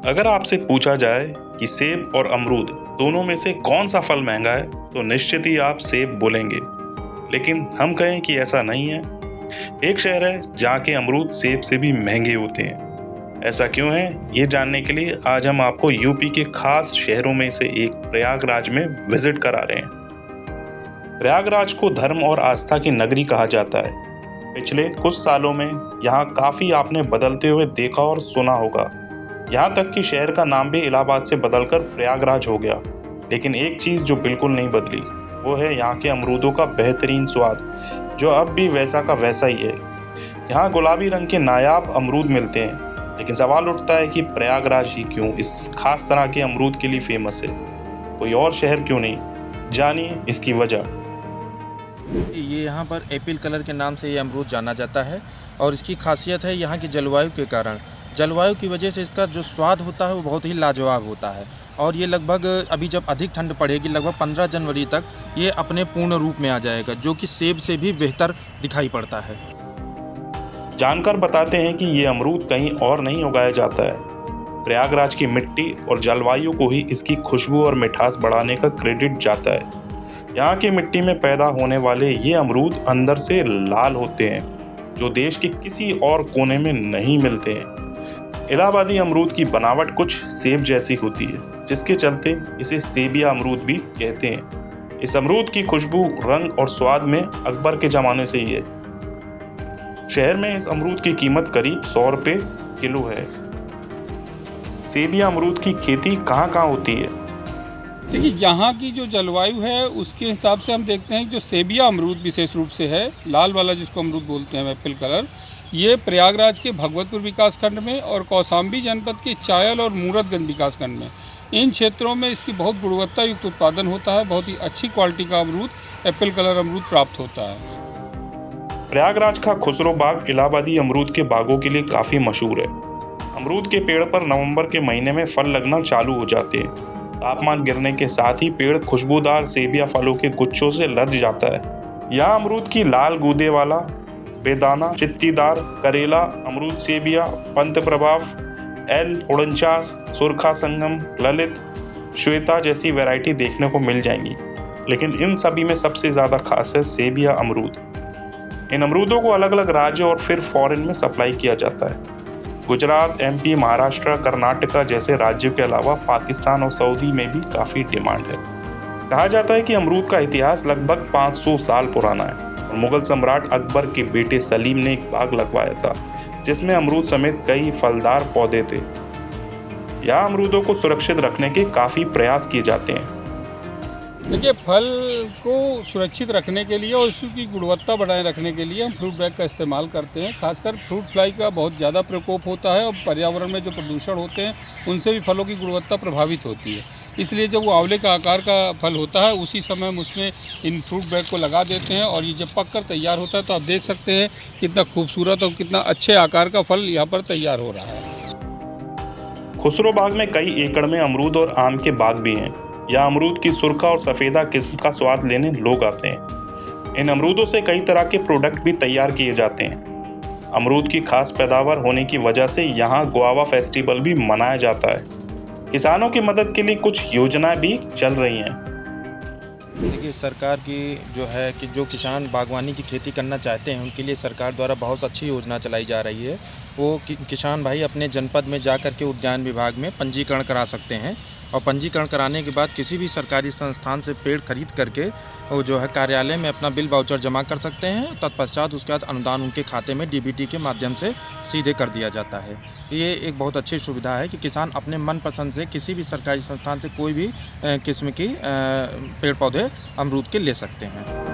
अगर आपसे पूछा जाए कि सेब और अमरूद दोनों में से कौन सा फल महंगा है तो निश्चित ही आप सेब बोलेंगे। लेकिन हम कहें कि ऐसा नहीं है। एक शहर है जहाँ के अमरूद सेब से भी महंगे होते हैं। ऐसा क्यों है, ये जानने के लिए आज हम आपको यूपी के खास शहरों में से एक प्रयागराज में विजिट करा रहे हैं। प्रयागराज को धर्म और आस्था की नगरी कहा जाता है। पिछले कुछ सालों में यहाँ काफ़ी आपने बदलते हुए देखा और सुना होगा। यहाँ तक कि शहर का नाम भी इलाहाबाद से बदलकर प्रयागराज हो गया। लेकिन एक चीज़ जो बिल्कुल नहीं बदली वो है यहाँ के अमरूदों का बेहतरीन स्वाद, जो अब भी वैसा का वैसा ही है। यहाँ गुलाबी रंग के नायाब अमरूद मिलते हैं, लेकिन सवाल उठता है कि प्रयागराज ही क्यों इस खास तरह के अमरूद के लिए फेमस है, कोई और शहर क्यों नहीं? जानिए इसकी वजह। ये यहाँ पर एप्पल कलर के नाम से ये अमरूद जाना जाता है और इसकी खासियत है यहाँ की जलवायु के कारण। जलवायु की वजह से इसका जो स्वाद होता है वो बहुत ही लाजवाब होता है और ये लगभग अभी जब अधिक ठंड पड़ेगी लगभग 15 जनवरी तक ये अपने पूर्ण रूप में आ जाएगा, जो कि सेब से भी बेहतर दिखाई पड़ता है। जानकर बताते हैं कि ये अमरूद कहीं और नहीं उगाया जाता है। प्रयागराज की मिट्टी और जलवायु को ही इसकी खुशबू और मिठास बढ़ाने का क्रेडिट जाता है। यहाँ की मिट्टी में पैदा होने वाले ये अमरूद अंदर से लाल होते हैं, जो देश के किसी और कोने में नहीं मिलते हैं। इलाहाबादी अमरूद की बनावट कुछ सेब जैसी होती है, जिसके चलते इसे सेबिया अमरूद भी कहते हैं। इस अमरूद की खुशबू, रंग और स्वाद में अकबर के ज़माने से ही है। शहर में इस अमरूद की कीमत करीब 100 रुपये किलो है। सेबिया अमरूद की खेती कहाँ कहाँ होती है? देखिए, यहाँ की जो जलवायु है उसके हिसाब से हम देखते हैं कि जो सेबिया अमरूद विशेष रूप से है, लाल वाला जिसको अमरूद बोलते हैं एप्पल कलर, ये प्रयागराज के भगवतपुर विकासखंड में और कौशाम्बी जनपद के चायल और मूरतगंज विकासखंड में, इन क्षेत्रों में इसकी बहुत गुणवत्ता युक्त उत्पादन होता है। बहुत ही अच्छी क्वालिटी का अमरूद, एप्पल कलर अमरूद प्राप्त होता है। प्रयागराज का खुसरो बाग इलाहाबादी अमरूद के बागों के लिए काफ़ी मशहूर है। अमरूद के पेड़ पर नवंबर के महीने में फल लगना चालू हो जाते हैं। तापमान गिरने के साथ ही पेड़ खुशबूदार सेबिया फलों के गुच्छों से लद जाता है। यहाँ अमरूद की लाल गूदे वाला, बेदाना, चित्तीदार, करेला अमरूद, सेबिया, पंत प्रभाव, एल 49, सुरखा संगम, ललित, श्वेता जैसी वैरायटी देखने को मिल जाएंगी। लेकिन इन सभी में सबसे ज़्यादा खास है सेबिया अमरूद। इन अमरूदों को अलग अलग राज्य और फिर फॉरेन में सप्लाई किया जाता है। गुजरात, एमपी, महाराष्ट्र, कर्नाटका जैसे राज्यों के अलावा पाकिस्तान और सऊदी में भी काफ़ी डिमांड है। कहा जाता है कि अमरूद का इतिहास लगभग 500 साल पुराना है और मुगल सम्राट अकबर के बेटे सलीम ने एक बाग लगवाया था, जिसमें अमरूद समेत कई फलदार पौधे थे। यहाँ अमरूदों को सुरक्षित रखने के काफ़ी प्रयास किए जाते हैं। देखिए, फल को सुरक्षित रखने के लिए और उसकी गुणवत्ता बनाए रखने के लिए हम फ्रूट बैग का इस्तेमाल करते हैं। खासकर फ्रूट फ्लाई का बहुत ज़्यादा प्रकोप होता है और पर्यावरण में जो प्रदूषण होते हैं उनसे भी फलों की गुणवत्ता प्रभावित होती है। इसलिए जब वो आंवले का आकार का फल होता है उसी समय हम उसमें इन फ्रूट बैग को लगा देते हैं और ये जब पक कर तैयार होता है तो आप देख सकते हैं कितना खूबसूरत और कितना अच्छे आकार का फल यहाँ पर तैयार हो रहा है। खुसरो बाग में कई एकड़ में अमरूद और आम के बाग भी हैं। यहाँ अमरूद की सुरखा और सफ़ेदा किस्म का स्वाद लेने लोग आते हैं। इन अमरूदों से कई तरह के प्रोडक्ट भी तैयार किए जाते हैं। अमरूद की खास पैदावार होने की वजह से यहाँ गुआवा फेस्टिवल भी मनाया जाता है। किसानों की मदद के लिए कुछ योजनाएं भी चल रही हैं। देखिए, सरकार की जो है कि जो किसान बागवानी की खेती करना चाहते हैं उनके लिए सरकार द्वारा बहुत अच्छी योजना चलाई जा रही है। वो किसान भाई अपने जनपद में जा कर के उद्यान विभाग में पंजीकरण करा सकते हैं और पंजीकरण कराने के बाद किसी भी सरकारी संस्थान से पेड़ खरीद करके वो जो है कार्यालय में अपना बिल वाउचर जमा कर सकते हैं। तत्पश्चात उसके बाद अनुदान उनके खाते में डीबीटी के माध्यम से सीधे कर दिया जाता है। ये एक बहुत अच्छी सुविधा है कि किसान अपने मनपसंद से किसी भी सरकारी संस्थान से कोई भी किस्म की पेड़ पौधे अमरूद के ले सकते हैं।